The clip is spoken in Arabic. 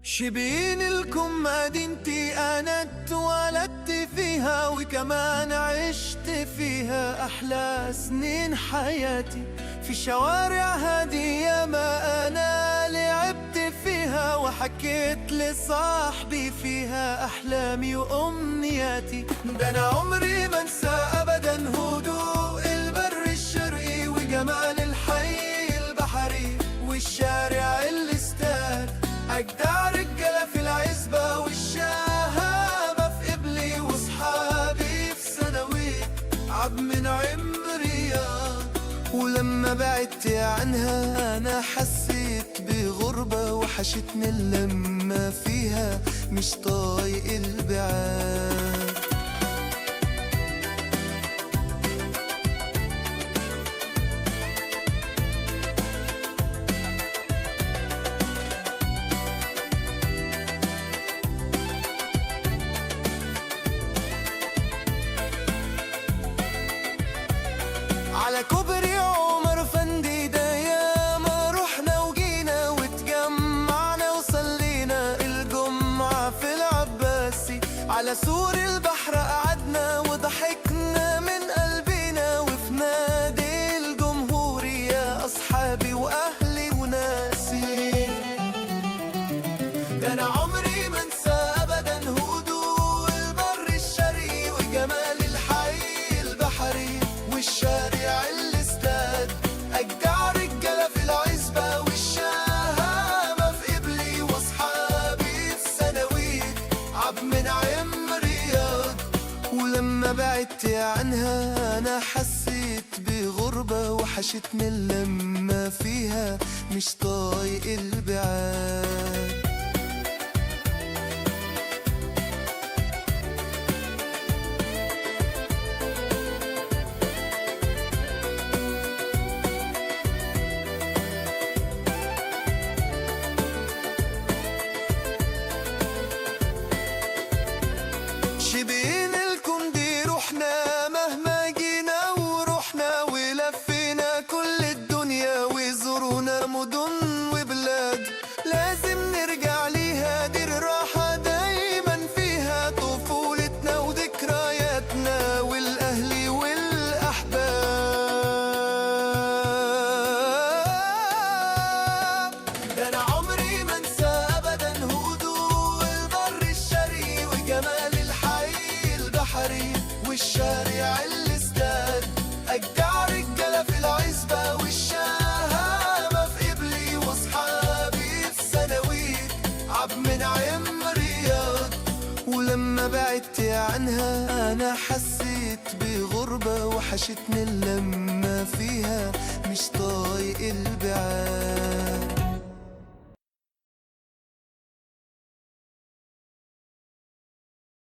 شبين لكم مدينتي أنا اتولدت فيها وكمان عشت فيها أحلى سنين حياتي. في شوارع هادية ما أنا لعبت فيها وحكيت لصاحبي فيها أحلامي وأمنياتي. ده أنا عمري ما انسى أبدا هدوء البر الشرقي وجمال الحي البحري والشارع الاستاد. أجدع رجالة في العزبة والشهامة في قبلي وصحابي في ثانوي عبد المنعم رياض. ولما بعدت عنها أنا حسيت بغربة وحشتني اللمة فيها مش طايق البعاد. على كوبري عمر فندي ده ياما رحنا وجينا واتجمعنا وصلينا الجمعة في العباسي. على سور البحر قعدنا وضحكنا من قلبنا وفي نادي الجمهورية يا أصحابي وأهلي وناسي. ده أنا عمري ما انسى أبدا هدوء البر الشرقي وجمال الحي البحري والشارع الاستاد. أجدع رجالة في العزبة والشهامة في قبلي وأصحابي في ثانوي عبد المنعم رياض. ولما بعدت عنها أنا حسيت بغربة وحشتني اللمة فيها مش طايق البعاد. شبين لكم دي رحنا مهما جينا ورحنا ولفينا كل الدنيا وزورونا مدن وبلاد لازم نرجع ليها. دي الراحة دايما فيها طفولتنا وذكرياتنا والأهل والأحباب. ده أنا عمري ما انسى أبدا هدوء البر الشرقي وجمال البحري والشارع الاستاد. أجدع رجالة في العزبة والشهامة في قبلي وأصحابي في ثانوي عبد المنعم رياض. ولما بعدت عنها أنا حسيت بغربة وحشتني اللمة فيها مش طايق البعاد.